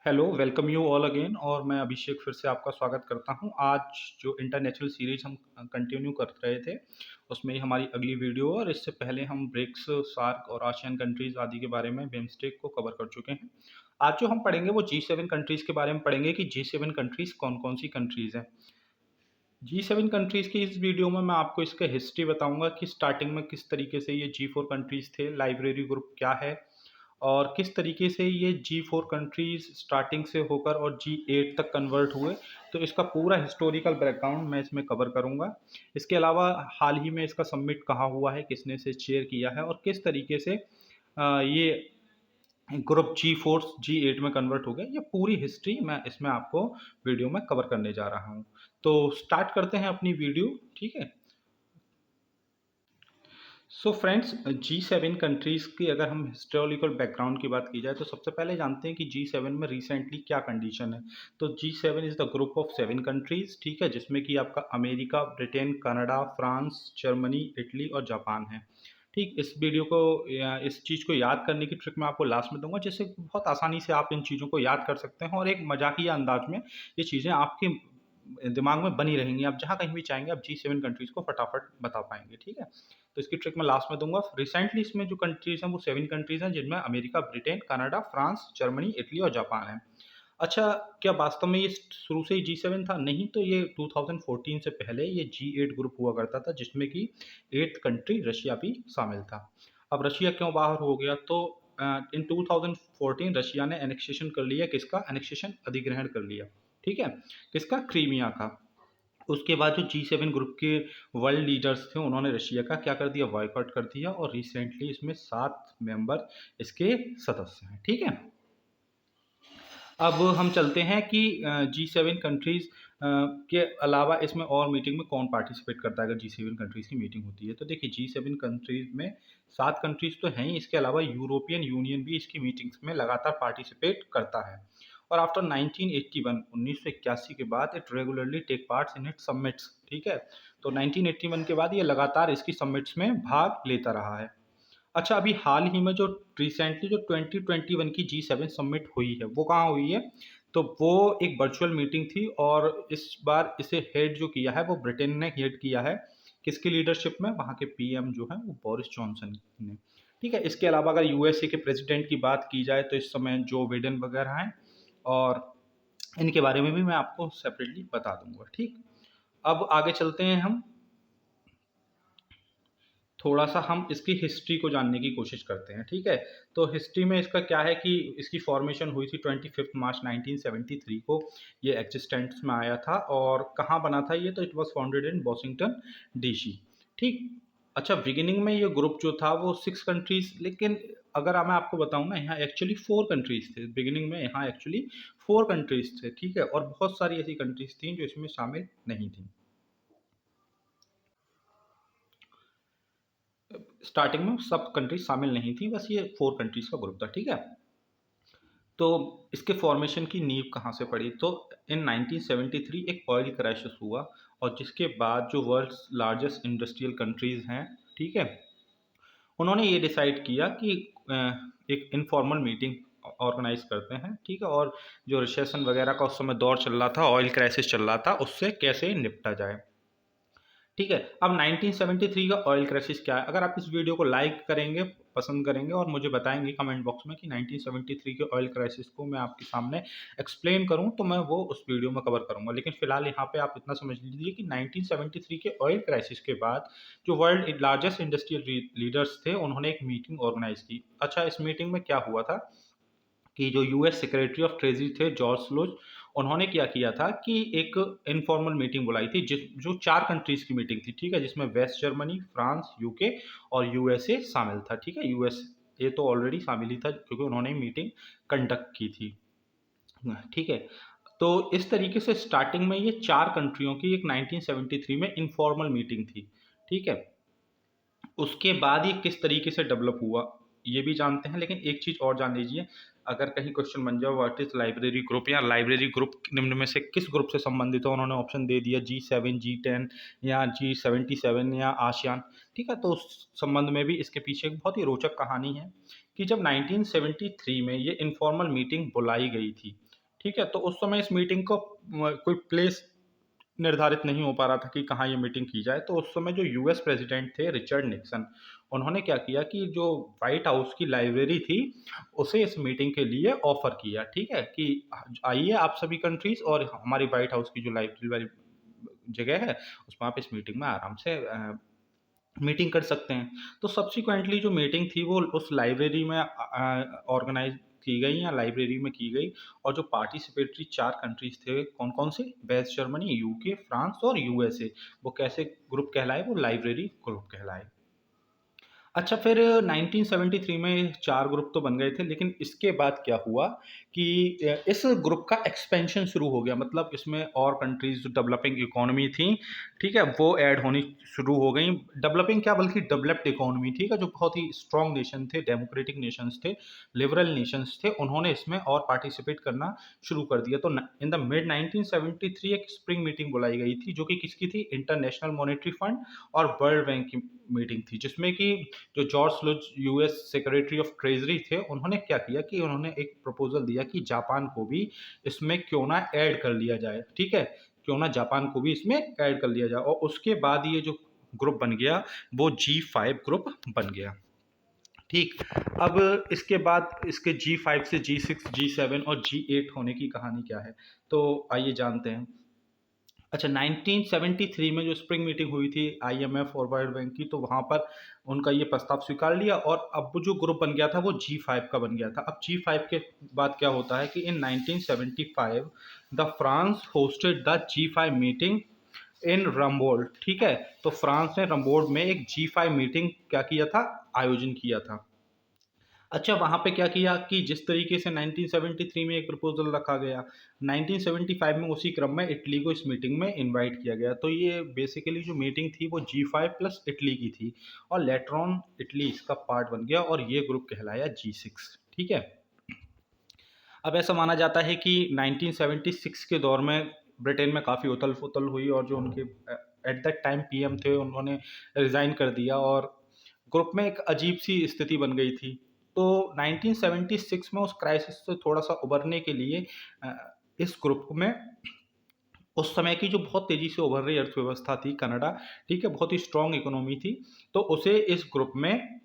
Hello, welcome you all again और मैं अभिषेक फिर से आपका स्वागत करता हूँ। आज जो इंटरनेशनल सीरीज़ हम कंटिन्यू कर रहे थे, उसमें ये हमारी अगली वीडियो और इससे पहले हम ब्रिक्स, सार्क और आसियान कंट्रीज़ आदि के बारे में बिम्स्टेक को कवर कर चुके हैं। आज जो हम पढ़ेंगे वो जी7 कंट्रीज़ के बारे में पढ़ेंगे कि जी7 कंट्रीज़ कौन-कौन सी कंट्रीज़ हैं। जी7 कंट्रीज़ की इस वीडियो में मैं आपको इसका हिस्ट्री बताऊँगा कि स्टार्टिंग में किस तरीके से ये जी4 कंट्रीज़ थे, लाइब्रेरी ग्रुप क्या है और किस तरीके से ये जी4 कंट्रीज़ स्टार्टिंग से होकर और जी8 तक कन्वर्ट हुए, तो इसका पूरा हिस्टोरिकल बैकग्राउंड मैं इसमें कवर करूँगा। इसके अलावा हाल ही में इसका समिट कहाँ हुआ है, किसने इसे चेयर किया है और किस तरीके से ये ग्रुप जी4 जी8 में कन्वर्ट हो गया, ये पूरी हिस्ट्री मैं इसमें आपको वीडियो में कवर करने जा रहा हूँ। तो स्टार्ट करते हैं अपनी वीडियो, ठीक है? सो फ्रेंड्स, जी7 कंट्रीज़ की अगर हम हिस्टोरिकल बैकग्राउंड की बात की जाए तो सबसे पहले जानते हैं कि जी7 में रिसेंटली क्या कंडीशन है। तो जी7 is the group of 7 countries, ठीक है, जिसमें कि आपका America, Britain, Canada, France, Germany, Italy और जापान है। ठीक, इस वीडियो को या इस चीज़ को याद करने की ट्रिक मैं आपको लास्ट में दूंगा, जिससे बहुत आसानी से आप इन चीज़ों को याद कर सकते हैं और एक मजाकिया अंदाज में ये चीज़ें आपके दिमाग में बनी रहेंगी। आप जहाँ कहीं भी चाहेंगे आप जी7 कंट्रीज़ को फटाफट बता पाएंगे, ठीक है। तो इसकी ट्रिक मैं लास्ट में दूँगा। रिसेंटली इसमें जो कंट्रीज़ हैं वो 7 कंट्रीज़ हैं, जिनमें America, Britain, Canada, France, Germany, Italy और जापान है। अच्छा, क्या वास्तव में ये शुरू से ही जी7 था? नहीं, तो ये 2014 से पहले ये जी8 ग्रुप हुआ करता था, जिसमें कि 8th कंट्री रशिया भी शामिल था। अब रशिया क्यों बाहर हो गया? तो इन 2014 रशिया ने एनेक्सेशन कर लिया। किसका एनेक्सेशन? अधिग्रहण कर लिया, ठीक है? किसका? क्रीमिया का। उसके बाद जो जी7 ग्रुप के वर्ल्ड लीडर्स थे, उन्होंने रशिया का क्या कर दिया? बॉयकॉट कर दिया और रिसेंटली इसमें 7 मेंबर इसके सदस्य हैं, ठीक है? अब हम चलते हैं कि जी7 कंट्रीज़ के अलावा इसमें और मीटिंग में कौन पार्टिसिपेट करता है अगर जी7 कंट्रीज़ की मीटिंग होती है। तो देखिए, जी7 कंट्रीज़ में 7 कंट्रीज़ तो हैं ही, इसके अलावा यूरोपियन यूनियन भी इसकी मीटिंग्स में लगातार पार्टिसिपेट करता है। और आफ्टर 1981 1981 के बाद it regularly take parts in its summits, ठीक है? तो 1981 के बाद ये लगातार इसकी समिट्स में भाग लेता रहा है। अच्छा, अभी हाल ही में जो रिसेंटली जो 2021 की जी7 समिट हुई है, वो कहाँ हुई है? तो वो एक वर्चुअल मीटिंग थी और इस बार इसे हेड जो किया है, वो ब्रिटेन ने हेड किया है। किसकी लीडरशिप में? वहाँ के पीएम जो हैं, वो बोरिस जॉनसन ने। ठीक है? इसके अलावा अगर यूएसए के प्रेसिडेंट की बात की जाए, तो इस समय जो बिडेन वगैरह हैं और इनके बारे में भी मैं आपको सेपरेटली बता दूँगा, ठीक? अब आगे चलते हैं हम। थोड़ा-सा हम इसकी हिस्ट्री को जानने की कोशिश करते हैं, ठीक है? तो हिस्ट्री में इसका क्या है कि इसकी फ़ॉर्मेशन हुई थी 25 मार्च 1973 को, ये एक्जिस्टेंस में आया था और कहाँ बना था ये? तो it was founded in Washington DC, ठीक? अच्छा, बिगिनिंग में ये ग्रुप जो था वो 6 कंट्रीज़, लेकिन अगर मैं आपको बताऊँ ना, यहाँ एक्चुअली 4 कंट्रीज़ थे। बिगिनिंग में यहाँ एक्चुअली 4 कंट्रीज़ थे, ठीक है? और बहुत सारी ऐसी कंट्रीज़ थीं जो इसमें शामिल नहीं थीं। स्टार्टिंग में सब कंट्रीज़ शामिल नहीं थी, बस ये 4 कंट्रीज़ का ग्रुप था, ठीक है? तो इसके फॉर्मेशन की नींव कहाँ से पड़ी? तो इन 1973 एक ऑयल क्राइसिस हुआ और जिसके बाद जो वर्ल्ड्स लार्जेस्ट इंडस्ट्रियल कंट्रीज़ हैं, ठीक है? उन्होंने ये डिसाइड किया कि अ, एक इनफॉर्मल मीटिंग ऑर्गेनाइज़ करते हैं, ठीक है? और जो रिसेशन वगैरह का उस समय दौर चल रहा था, ऑयल क्राइसिस चल रहा था, उससे कैसे निपटा जाए। ठीक है, अब 1973 का ऑयल क्राइसिस क्या है? अगर आप इस वीडियो को लाइक करेंगे, पसंद करेंगे और मुझे बताएँगे कमेंट बॉक्स में कि 1973 के ऑयल क्राइसिस को मैं आपके सामने एक्सप्लेन करूँ, तो मैं वो उस वीडियो में कवर करूँगा। लेकिन फिलहाल यहाँ पे आप इतना समझ लीजिए कि 1973 के ऑयल क्राइसिस के बाद जो वर्ल्ड लार्जेस्ट इंडस्ट्रियल लीडर्स थे, उन्होंने एक मीटिंग ऑर्गेनाइज़ की। अच्छा, इस मीटिंग में क्या हुआ था कि जो यूएस सेक्रेटरी ऑफ ट्रेजरी थे जॉर्ज सोरोस, उन्होंने क्या किया था कि एक इनफॉर्मल मीटिंग बुलाई थी जो 4 कंट्रीज़ की मीटिंग थी, ठीक है? जिसमें वेस्ट जर्मनी, फ्रांस, यूके और यूएसए शामिल था, ठीक है? यूएसए तो ऑलरेडी शामिल ही था क्योंकि उन्होंने मीटिंग कंडक्ट की थी। ठीक है? तो इस तरीके से स्टार्टिंग में ये 4 कंट्रियों की एक 1973 में इनफॉर्मल मीटिंग थी, ठीक है? उसके बाद ये किस तरीके से डेवलप हुआ, ये भी जानते हैं, लेकिन एक चीज़ और जान लीजिए, अगर कहीं क्वेश्चन बन जाए व्हाट इज़ लाइब्रेरी ग्रुप या लाइब्रेरी ग्रुप निम्न में से किस ग्रुप से संबंधित है? उन्होंने ऑप्शन दे दिया जी7, जी10 या जी77 या आसियान, ठीक है? तो उस संबंध में भी इसके पीछे एक बहुत ही रोचक कहानी है कि जब 1973 में ये इनफॉर्मल मीटिंग बुलाई गई थी, ठीक है? तो उस समय इस मीटिंग को कोई प्लेस निर्धारित नहीं हो पा रहा था कि कहाँ ये मीटिंग की जाए, तो उस समय जो यूएस प्रेसिडेंट थे रिचर्ड निक्सन, उन्होंने क्या किया कि जो व्हाइट हाउस की लाइब्रेरी थी, उसे इस मीटिंग के लिए ऑफ़र किया, ठीक है? कि आइए आप सभी कंट्रीज़ और हमारी व्हाइट हाउस की जो लाइब्रेरी वाली जगह है, उसमें आप इस मीटिंग में आराम से मीटिंग कर सकते हैं। तो सब्सिक्वेंटली जो मीटिंग थी वो उस लाइब्रेरी में ऑर्गेनाइज़ की गई या लाइब्रेरी में की गई, और जो पार्टिसिपेटरी 4 कंट्रीज़ थे, कौन-कौन से? वेस्ट जर्मनी, यूके, फ्रांस और यूएसए। वो कैसे ग्रुप कहलाए? वो लाइब्रेरी ग्रुप कहलाए। अच्छा, फिर 1973 में 4 ग्रुप तो बन गए थे, लेकिन इसके बाद क्या हुआ कि इस ग्रुप का एक्सपेंशन शुरू हो गया, मतलब इसमें और कंट्रीज़ जो डेवलपिंग इकोनॉमी थी, ठीक है? वो ऐड होनी शुरू हो गईं। डेवलपिंग क्या, बल्कि डेवलप्ड इकोनॉमी, ठीक है? जो बहुत ही स्ट्रॉन्ग नेशन थे, डेमोक्रेटिक नेशंस थे, लिबरल नेशंस थे, उन्होंने इसमें और पार्टिसिपेट करना शुरू कर दिया। तो न इन द मिड 1973 एक स्प्रिंग मीटिंग बुलाई गई थी, जो कि किसकी थी? इंटरनेशनल मॉनेटरी फंड और वर्ल्ड बैंक की मीटिंग थी, जिसमें कि जो जॉर्ज लुज यूएस सेक्रेटरी ऑफ ट्रेजरी थे, उन्होंने क्या किया कि उन्होंने एक प्रपोजल दिया कि जापान को भी इसमें क्यों ना ऐड कर लिया जाए, ठीक है? क्यों ना जापान को भी इसमें ऐड कर लिया जाए, और उसके बाद ये जो ग्रुप बन गया, वो G5 ग्रुप बन गया। ठीक, अब इसके बाद इसके G5 से G6, G7 और G8 होने की कहानी क्या है? तो आइए जानते हैं। अच्छा, 1973 में जो स्प्रिंग मीटिंग हुई थी आईएमएफ और वर्ल्ड बैंक की, तो वहाँ पर उनका ये प्रस्ताव स्वीकार लिया, और अब वो जो ग्रुप बन गया था वो G5 का बन गया था। अब G5 के बाद क्या होता है कि in 1975 the France hosted the G5 meeting in Rambouillet, ठीक है? तो फ्रांस ने रम्बोल्ड में एक G5 मीटिंग क्या किया था? आयोजन किया था। अच्छा, वहाँ पे क्या किया कि जिस तरीके से 1973 में एक प्रपोज़ल रखा गया, 1975 में उसी क्रम में इटली को इस मीटिंग में इनवाइट किया गया। तो ये बेसिकली जो मीटिंग थी वो G5 प्लस इटली की थी, और लेटर ऑन इटली इसका पार्ट बन गया और ये ग्रुप कहलाया G6, ठीक है? अब ऐसा माना जाता है कि 1976 के दौर में ब्रिटेन में काफ़ी उथल-पुथल हुई, और जो उनके एट दैट टाइम पीएम थे, उन्होंने रिज़ाइन कर दिया, और ग्रुप में एक अजीब-सी स्थिति बन गई थी। तो 1976 में उस क्राइसिस से थोड़ा-सा उभरने के लिए अ, इस ग्रुप में उस समय की जो बहुत तेज़ी से उभर रही अर्थव्यवस्था थी कनाडा, ठीक है? बहुत ही स्ट्रॉन्ग इकोनॉमी थी, तो उसे इस ग्रुप में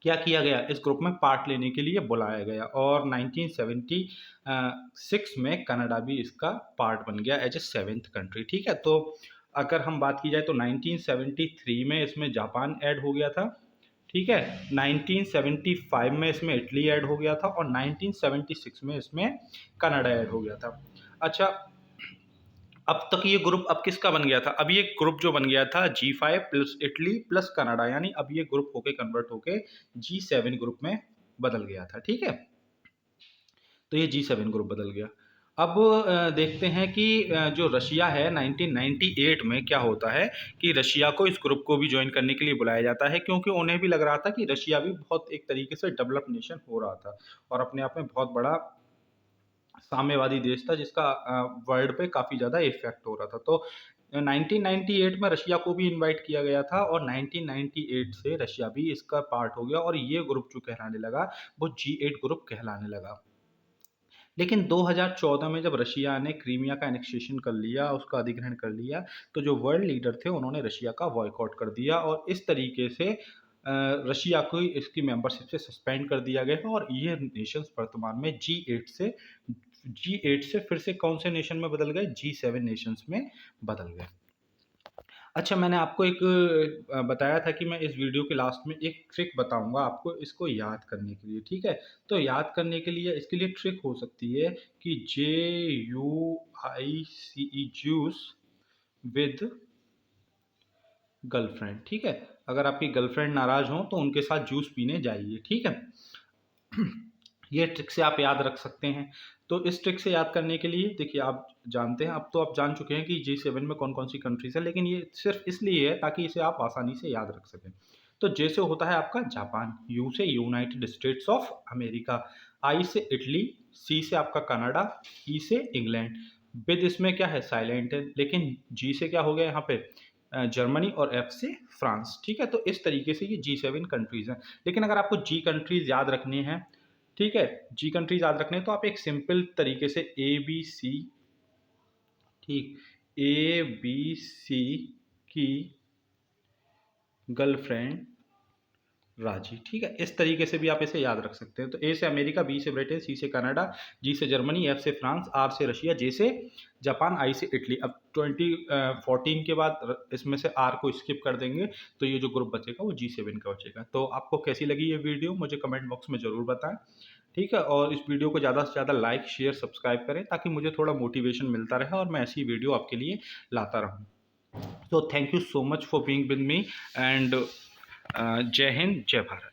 क्या किया गया, इस ग्रुप में पार्ट लेने के लिए बुलाया गया, और 1976 में कनाडा भी इसका पार्ट बन गया एज ए सेवेंथ कंट्री, ठीक है? तो अगर हम बात की जाए तो 1973 में इसमें जापान ऐड हो गया था, ठीक है? 1975 में इसमें इटली ऐड हो गया था, और 1976 में इसमें कनाडा ऐड हो गया था। अच्छा, अब तक ये ग्रुप अब किसका बन गया था? अब ये ग्रुप जो बन गया था G5 plus Italy plus Canada, यानी अब ये ग्रुप होके कन्वर्ट होके G7 ग्रुप में बदल गया था, ठीक है? तो ये G7 ग्रुप बदल गया। अब देखते हैं कि जो रशिया है 1998 में क्या होता है कि रशिया को इस ग्रुप को भी जॉइन करने के लिए बुलाया जाता है, क्योंकि उन्हें भी लग रहा था कि रशिया भी बहुत एक तरीके से डेवलप्ड नेशन हो रहा था, और अपने आप में बहुत बड़ा साम्यवादी देश था, जिसका वर्ल्ड पे काफ़ी ज़्यादा इफ़ेक्ट हो रहा था। तो 1998 में रशिया को भी इनवाइट किया गया था, और 1998 से रशिया भी इसका पार्ट हो गया, और ये ग्रुप जो कहलाने लगा वो G8 ग्रुप कहलाने लगा। लेकिन 2014 में जब रशिया ने क्रीमिया का एनेक्सेशन कर लिया, उसका अधिग्रहण कर लिया, तो जो वर्ल्ड लीडर थे उन्होंने रशिया का बॉयकॉट कर दिया, और इस तरीके से रशिया को इसकी मेंबरशिप से सस्पेंड कर दिया गया है, और ये नेशंस वर्तमान में जी8 से फिर से कौन से नेशन में बदल गए? G7 नेशंस में बदल गए। अच्छा, मैंने आपको एक बताया था कि मैं इस वीडियो के लास्ट में एक ट्रिक बताऊँगा आपको इसको याद करने के लिए, ठीक है? तो याद करने के लिए इसके लिए ट्रिक हो सकती है कि JUICE जूस विद गर्लफ्रेंड, ठीक है? अगर आपकी गर्लफ्रेंड नाराज़ हो तो उनके साथ जूस पीने जाइए, ठीक है? ये ट्रिक से आप याद रख सकते हैं। तो इस ट्रिक से याद करने के लिए देखिए, आप जानते हैं, अब तो आप जान चुके हैं कि G7 में कौन-कौन सी कंट्रीज़ हैं, लेकिन ये सिर्फ़ इसलिए है ताकि इसे आप आसानी से याद रख सकें। तो J से होता है आपका जापान, U से United states of America, I से इटली, C से आपका कनाडा, E से इंग्लैंड। विद इसमें क्या है? साइलेंट है, लेकिन G से क्या हो गया यहाँ पे? जर्मनी, और F से फ्रांस, ठीक है? तो इस तरीके से ये G7 कंट्रीज़ हैं। लेकिन अगर आपको G कंट्रीज़ याद रखनी हैं, ठीक है। जी कंट्रीज याद रखने हैं, तो आप एक सिंपल तरीके से ए बी सी, ठीक, ए बी सी की गर्लफ्रेंड राजी, ठीक है, इस तरीके से भी आप इसे याद रख सकते हैं। तो ए से अमेरिका, बी से ब्रिटेन, सी से कनाडा, जी से जर्मनी, एफ से फ्रांस, आर से रशिया, जे से जापान, आई से इटली। अब 2014 के बाद इसमें से आर को स्किप कर देंगे, तो ये जो ग्रुप बचेगा वो G7 का बचेगा। तो आपको कैसी लगी ये वीडियो मुझे कमेंट बॉक्स में ज़रूर बताएं, ठीक है। और इस वीडियो को ज़्यादा से ज़्यादा लाइक शेयर सब्सक्राइब करें, ताकि मुझे थोड़ा मोटिवेशन मिलता रहे और मैं ऐसी वीडियो आपके लिए लाता रहूँ। तो thank you so much for being with me, and जय हिंद, जय भारत।